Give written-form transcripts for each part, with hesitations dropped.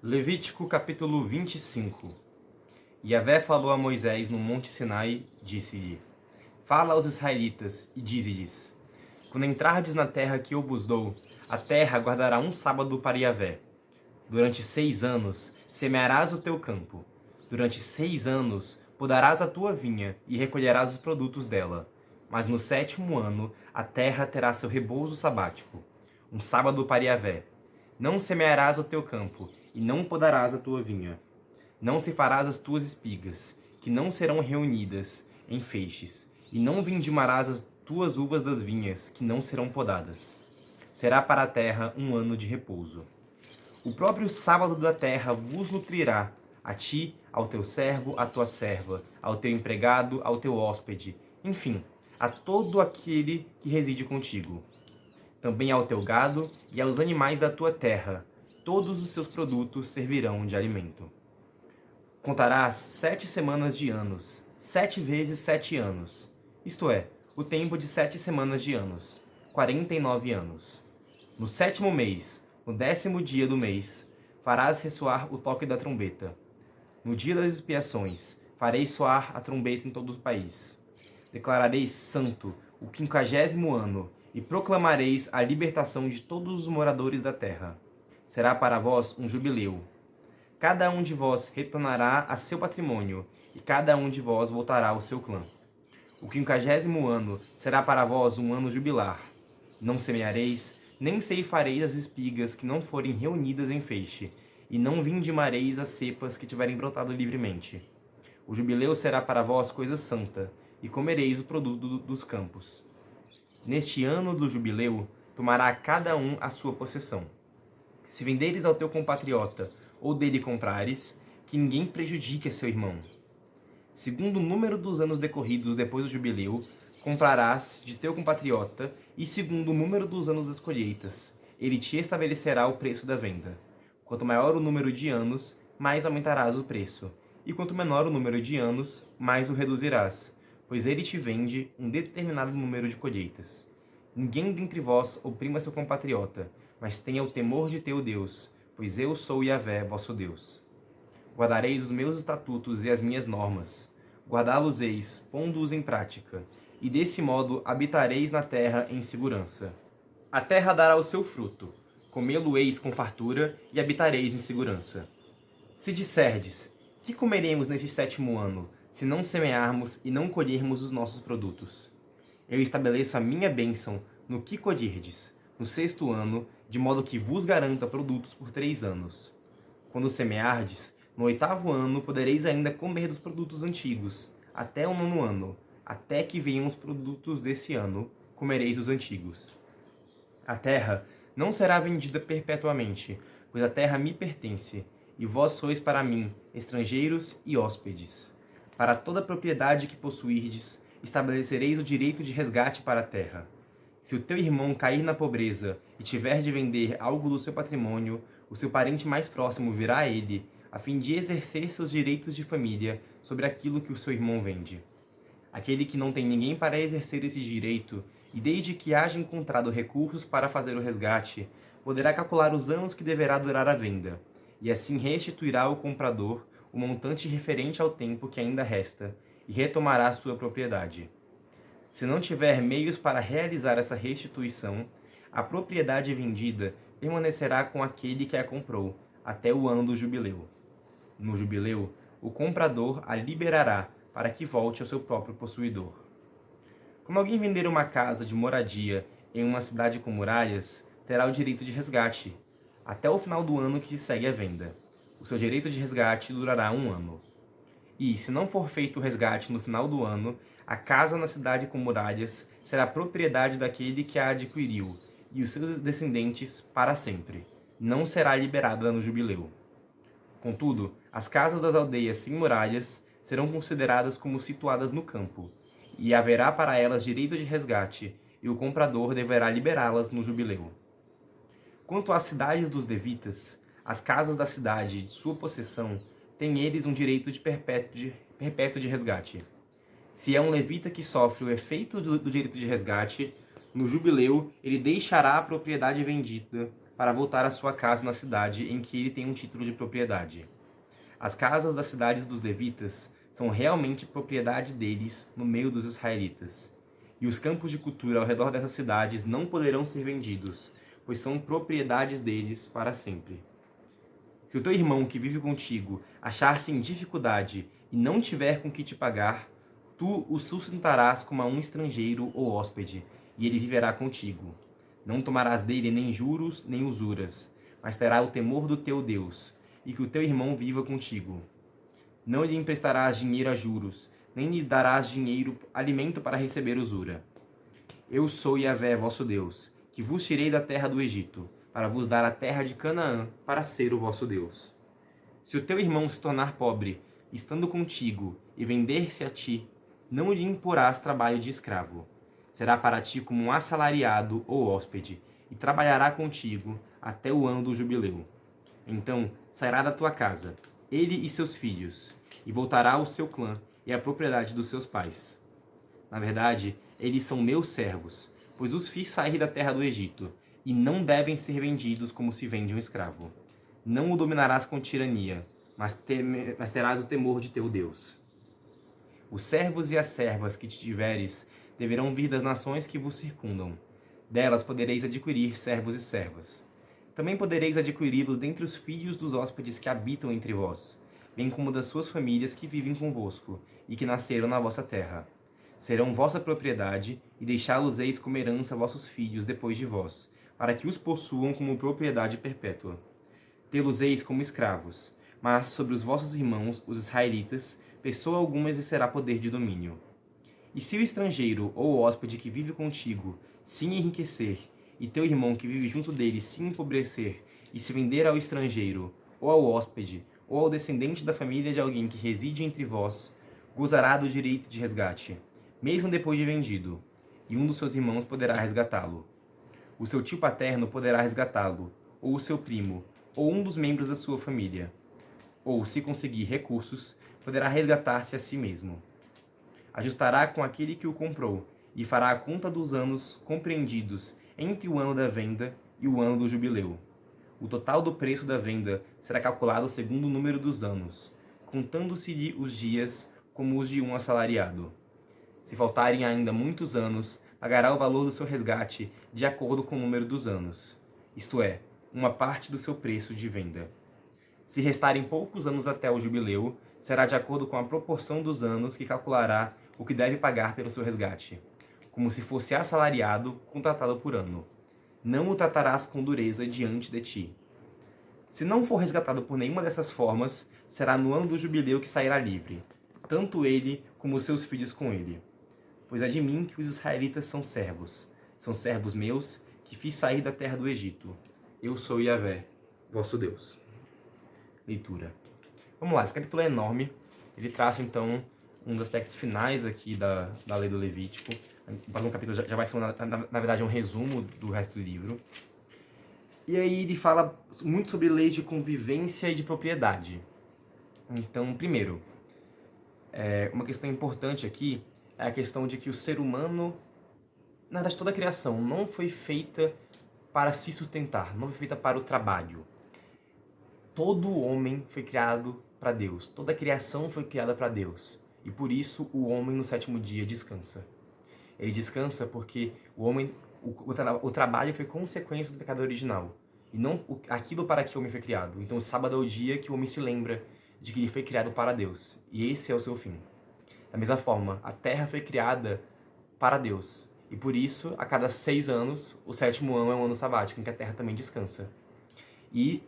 Levítico capítulo 25. Yahvé falou a Moisés no monte Sinai, disse-lhe: Fala aos israelitas e dize-lhes: Quando entrardes na terra que eu vos dou, a terra guardará um sábado para Yahvé. Durante 6 anos semearás o teu campo. Durante 6 anos podarás a tua vinha e recolherás os produtos dela. Mas no 7º ano a terra terá seu repouso sabático, um sábado para Yahvé. Não semearás o teu campo, e não podarás a tua vinha. Não se farás as tuas espigas, que não serão reunidas em feixes, e não vindimarás as tuas uvas das vinhas, que não serão podadas. Será para a terra um ano de repouso. O próprio sábado da terra vos nutrirá, a ti, ao teu servo, à tua serva, ao teu empregado, ao teu hóspede, enfim, a todo aquele que reside contigo. Também ao teu gado e aos animais da tua terra, todos os seus produtos servirão de alimento. Contarás 7 semanas de anos, 7 vezes 7 anos, isto é, o tempo de 7 semanas de anos, 49 anos. No 7º mês, no 10º dia do mês, farás ressoar o toque da trombeta. No dia das expiações, farei soar a trombeta em todo o país. Declarareis santo o 50º ano, e proclamareis a libertação de todos os moradores da terra. Será para vós um jubileu. Cada um de vós retornará a seu patrimônio, e cada um de vós voltará ao seu clã. O 50º ano será para vós um ano jubilar. Não semeareis, nem ceifareis as espigas que não forem reunidas em feixe, e não vindimareis as cepas que tiverem brotado livremente. O jubileu será para vós coisa santa, e comereis o produto dos campos. Neste ano do jubileu, tomará cada um a sua possessão. Se venderes ao teu compatriota, ou dele comprares, que ninguém prejudique a seu irmão. Segundo o número dos anos decorridos depois do jubileu, comprarás de teu compatriota, e segundo o número dos anos das colheitas, ele te estabelecerá o preço da venda. Quanto maior o número de anos, mais aumentarás o preço, e quanto menor o número de anos, mais o reduzirás, pois ele te vende um determinado número de colheitas. Ninguém dentre vós oprima seu compatriota, mas tenha o temor de teu Deus, pois eu sou Yahvé, vosso Deus. Guardareis os meus estatutos e as minhas normas. Guardá-los-eis, pondo-os em prática, e desse modo habitareis na terra em segurança. A terra dará o seu fruto, comê-lo-eis com fartura, e habitareis em segurança. Se disserdes, que comeremos neste 7º ano, se não semearmos e não colhermos os nossos produtos? Eu estabeleço a minha bênção no que colherdes, no 6º ano, de modo que vos garanta produtos por 3 anos. Quando semeardes, no 8º ano podereis ainda comer dos produtos antigos, até o 9º ano, até que venham os produtos desse ano, comereis os antigos. A terra não será vendida perpetuamente, pois a terra me pertence, e vós sois para mim estrangeiros e hóspedes. Para toda propriedade que possuirdes, estabelecereis o direito de resgate para a terra. Se o teu irmão cair na pobreza e tiver de vender algo do seu patrimônio, o seu parente mais próximo virá a ele, a fim de exercer seus direitos de família sobre aquilo que o seu irmão vende. Aquele que não tem ninguém para exercer esse direito, e desde que haja encontrado recursos para fazer o resgate, poderá calcular os anos que deverá durar a venda, e assim restituirá ao comprador o montante referente ao tempo que ainda resta, e retomará sua propriedade. Se não tiver meios para realizar essa restituição, a propriedade vendida permanecerá com aquele que a comprou, até o ano do jubileu. No jubileu, o comprador a liberará para que volte ao seu próprio possuidor. Quando alguém vender uma casa de moradia em uma cidade com muralhas, terá o direito de resgate, até o final do ano que se segue a venda. O seu direito de resgate durará 1 ano. E, se não for feito o resgate no final do ano, a casa na cidade com muralhas será propriedade daquele que a adquiriu, e os seus descendentes para sempre. Não será liberada no jubileu. Contudo, as casas das aldeias sem muralhas serão consideradas como situadas no campo, e haverá para elas direito de resgate, e o comprador deverá liberá-las no jubileu. Quanto às cidades dos levitas, as casas da cidade de sua possessão, têm eles um direito de perpétuo de resgate. Se é um levita que sofre o efeito do direito de resgate, no jubileu ele deixará a propriedade vendida para voltar à sua casa na cidade em que ele tem um título de propriedade. As casas das cidades dos levitas são realmente propriedade deles no meio dos israelitas. E os campos de cultura ao redor dessas cidades não poderão ser vendidos, pois são propriedades deles para sempre. Se o teu irmão que vive contigo achar-se em dificuldade e não tiver com que te pagar, tu o sustentarás como a um estrangeiro ou hóspede, e ele viverá contigo. Não tomarás dele nem juros nem usuras, mas terá o temor do teu Deus, e que o teu irmão viva contigo. Não lhe emprestarás dinheiro a juros, nem lhe darás dinheiro, alimento para receber usura. Eu sou Yahvé, vosso Deus, que vos tirei da terra do Egito, para vos dar a terra de Canaã, para ser o vosso Deus. Se o teu irmão se tornar pobre, estando contigo, e vender-se a ti, não lhe imporás trabalho de escravo. Será para ti como um assalariado ou hóspede, e trabalhará contigo até o ano do jubileu. Então sairá da tua casa, ele e seus filhos, e voltará ao seu clã e à propriedade dos seus pais. Na verdade, eles são meus servos, pois os fiz sair da terra do Egito, e não devem ser vendidos como se vende um escravo. Não o dominarás com tirania, mas terás o temor de teu Deus. Os servos e as servas que te tiveres deverão vir das nações que vos circundam. Delas podereis adquirir servos e servas. Também podereis adquiri-los dentre os filhos dos hóspedes que habitam entre vós, bem como das suas famílias que vivem convosco e que nasceram na vossa terra. Serão vossa propriedade, e deixá-los-eis como herança a vossos filhos depois de vós, para que os possuam como propriedade perpétua. Tê-los-eis como escravos, mas sobre os vossos irmãos, os israelitas, pessoa alguma exercerá poder de domínio. E se o estrangeiro ou o hóspede que vive contigo se enriquecer, e teu irmão que vive junto dele se empobrecer, e se vender ao estrangeiro, ou ao hóspede, ou ao descendente da família de alguém que reside entre vós, gozará do direito de resgate, mesmo depois de vendido, e um dos seus irmãos poderá resgatá-lo. O seu tio paterno poderá resgatá-lo, ou o seu primo, ou um dos membros da sua família. Ou, se conseguir recursos, poderá resgatar-se a si mesmo. Ajustará com aquele que o comprou, e fará a conta dos anos compreendidos entre o ano da venda e o ano do jubileu. O total do preço da venda será calculado segundo o número dos anos, contando-se-lhe os dias como os de um assalariado. Se faltarem ainda muitos anos, pagará o valor do seu resgate de acordo com o número dos anos, isto é, uma parte do seu preço de venda. Se restarem poucos anos até o jubileu, será de acordo com a proporção dos anos que calculará o que deve pagar pelo seu resgate, como se fosse assalariado contratado por ano. Não o tratarás com dureza diante de ti. Se não for resgatado por nenhuma dessas formas, será no ano do jubileu que sairá livre, tanto ele como os seus filhos com ele. Pois é de mim que os israelitas são servos meus, que fiz sair da terra do Egito. Eu sou Yahvé, vosso Deus. Leitura. Vamos lá, esse capítulo é enorme. Ele traça, então, um dos aspectos finais aqui da lei do Levítico. O próximo capítulo já vai ser, na verdade, um resumo do resto do livro. E aí ele fala muito sobre leis de convivência e de propriedade. Então, primeiro, uma questão importante aqui é a questão de que o ser humano, na verdade toda a criação, não foi feita para se sustentar, não foi feita para o trabalho. Todo homem foi criado para Deus, toda a criação foi criada para Deus. E por isso o homem no sétimo dia descansa. Ele descansa porque o trabalho foi consequência do pecado original. E não aquilo para que o homem foi criado. Então o sábado é o dia que o homem se lembra de que ele foi criado para Deus. E esse é o seu fim. Da mesma forma, a terra foi criada para Deus. E por isso, a cada 6 anos, o sétimo ano é um ano sabático, em que a terra também descansa. E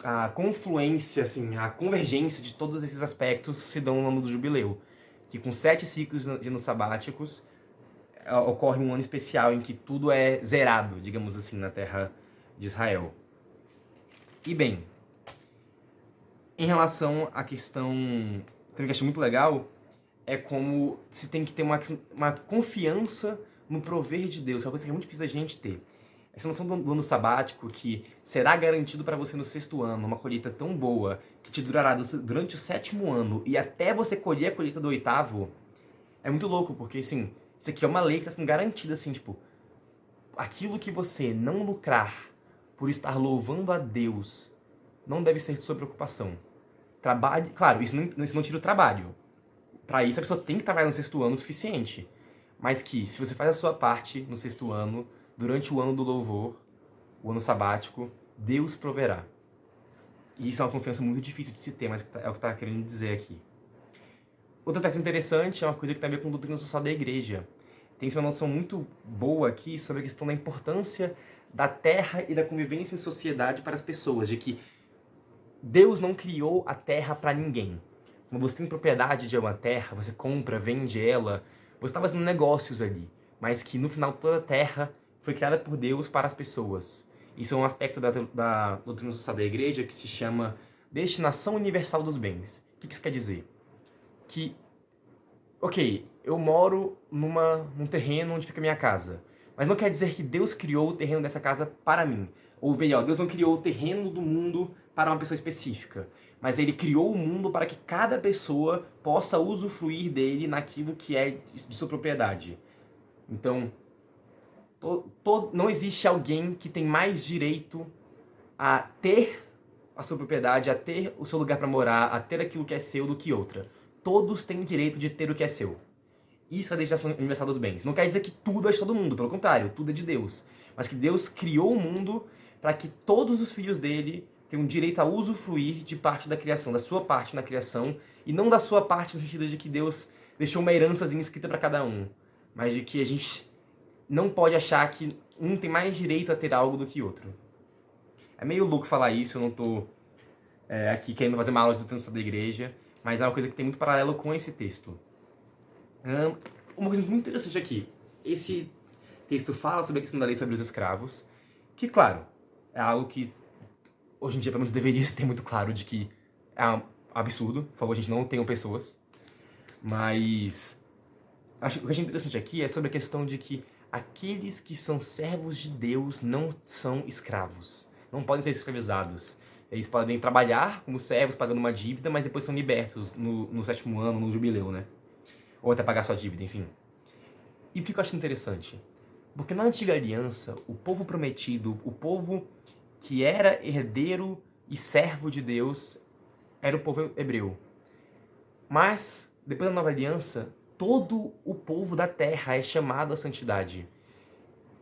a confluência, assim, a convergência de todos esses aspectos se dão no ano do jubileu. Que com 7 ciclos de anos sabáticos, ocorre um ano especial em que tudo é zerado, digamos assim, na terra de Israel. E bem, em relação à questão, também que eu achei muito legal, é como se tem que ter uma confiança no prover de Deus, que é uma coisa que é muito difícil da gente ter. Essa noção do ano sabático, que será garantido para você no 6º ano, uma colheita tão boa, que te durará durante o 7º ano, e até você colher a colheita do 8º, é muito louco, porque, assim, isso aqui é uma lei que está sendo garantida, assim, tipo, aquilo que você não lucrar por estar louvando a Deus, não deve ser de sua preocupação. Trabalhe, claro, isso não tira o trabalho. Para isso a pessoa tem que trabalhar no sexto ano o suficiente. Mas que, se você faz a sua parte no sexto ano, durante o ano do louvor, o ano sabático, Deus proverá. E isso é uma confiança muito difícil de se ter, mas é o que está querendo dizer aqui. Outro aspecto interessante é uma coisa que tem a ver com a doutrina social da igreja. Tem uma noção muito boa aqui sobre a questão da importância da terra e da convivência em sociedade para as pessoas, de que Deus não criou a terra para ninguém. Quando você tem propriedade de uma terra, você compra, vende ela, você está fazendo negócios ali, mas que no final toda a terra foi criada por Deus para as pessoas. Isso é um aspecto da doutrina social da igreja que se chama destinação universal dos bens. O que isso quer dizer? Que, ok, eu moro num terreno onde fica a minha casa, mas não quer dizer que Deus criou o terreno dessa casa para mim. Ou melhor, Deus não criou o terreno do mundo para uma pessoa específica, mas Ele criou o mundo para que cada pessoa possa usufruir dele naquilo que é de sua propriedade. Então, não existe alguém que tem mais direito a ter a sua propriedade, a ter o seu lugar para morar, a ter aquilo que é seu do que outra. Todos têm direito de ter o que é seu. Isso é a destinação universal dos bens. Não quer dizer que tudo é de todo mundo, pelo contrário, tudo é de Deus. Mas que Deus criou o mundo para que todos os filhos dele tenham direito a usufruir de parte da criação, da sua parte na criação, e não da sua parte no sentido de que Deus deixou uma herançazinha escrita para cada um, mas de que a gente não pode achar que um tem mais direito a ter algo do que outro. É meio louco falar isso, eu não tô aqui querendo fazer uma aula de doutrina da igreja, mas é uma coisa que tem muito paralelo com esse texto. Uma coisa muito interessante aqui, esse texto fala sobre a questão da lei sobre os escravos, que, claro, é algo que hoje em dia, pelo menos, deveria ter muito claro de que é um absurdo. Por favor, a gente não tenham pessoas. Mas o que eu achei interessante aqui é sobre a questão de que aqueles que são servos de Deus não são escravos. Não podem ser escravizados. Eles podem trabalhar como servos, pagando uma dívida, mas depois são libertos no sétimo ano, no jubileu, né? Ou até pagar sua dívida, enfim. E por que eu acho interessante? Porque na antiga aliança, o povo prometido, o povo que era herdeiro e servo de Deus, era o povo hebreu. Mas, depois da nova aliança, todo o povo da terra é chamado à santidade.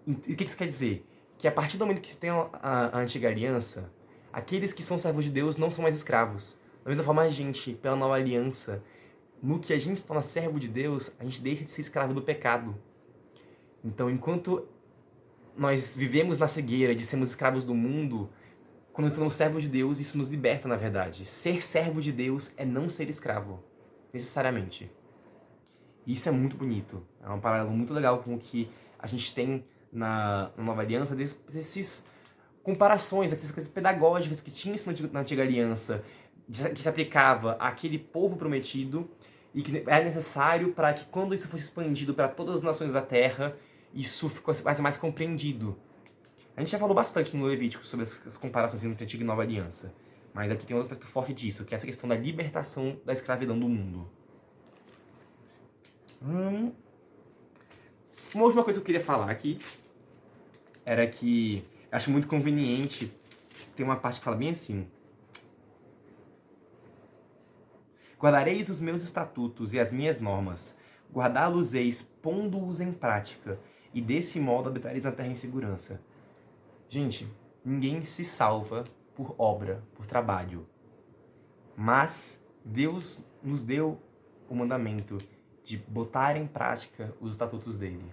E o que isso quer dizer? Que a partir do momento que se tem a antiga aliança, aqueles que são servos de Deus não são mais escravos. Da mesma forma, a gente, pela nova aliança, no que a gente se torna servo de Deus, a gente deixa de ser escravo do pecado. Então, enquanto nós vivemos na cegueira de sermos escravos do mundo, quando nós somos servos de Deus, isso nos liberta, na verdade. Ser servo de Deus é não ser escravo, necessariamente. E isso é muito bonito. É um paralelo muito legal com o que a gente tem na nova aliança, dessas comparações, dessas coisas pedagógicas que tinha isso na antiga aliança, que se aplicava àquele povo prometido e que era necessário para que, quando isso fosse expandido para todas as nações da terra, isso fosse mais compreendido. A gente já falou bastante no Levítico sobre as comparações entre Antiga e Nova Aliança, mas aqui tem um aspecto forte disso, que é essa questão da libertação da escravidão do mundo. Uma última coisa que eu queria falar aqui era que eu acho muito conveniente, tem uma parte que fala bem assim: guardareis os meus estatutos e as minhas normas, guardá-los-eis pondo-os em prática, e desse modo habitareis na terra em segurança. Gente, ninguém se salva por obra, por trabalho. Mas Deus nos deu o mandamento de botar em prática os estatutos dele.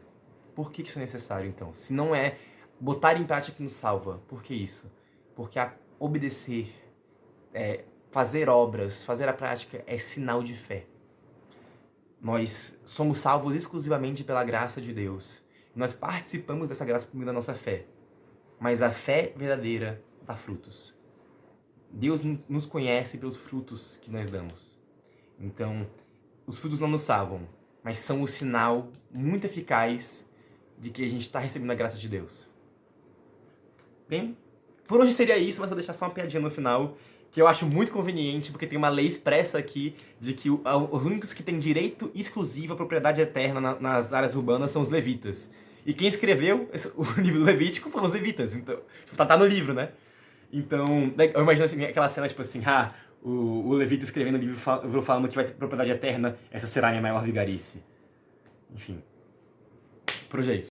Por que isso é necessário, então? Se não é botar em prática que nos salva, por que isso? Porque obedecer, fazer obras, fazer a prática é sinal de fé. Nós somos salvos exclusivamente pela graça de Deus. Nós participamos dessa graça por meio da nossa fé. Mas a fé verdadeira dá frutos. Deus nos conhece pelos frutos que nós damos. Então, os frutos não nos salvam, mas são o sinal muito eficaz de que a gente está recebendo a graça de Deus. Bem, por hoje seria isso, mas vou deixar só uma piadinha no final, que eu acho muito conveniente, porque tem uma lei expressa aqui de que os únicos que têm direito exclusivo à propriedade eterna nas áreas urbanas são os levitas. E quem escreveu o livro do Levítico foram os levitas. Então, tipo, tá no livro, né? Então, eu imagino assim, aquela cena, tipo assim, o levita escrevendo o livro falando que vai ter propriedade eterna, essa será a minha maior vigarice. Enfim. Por hoje é isso.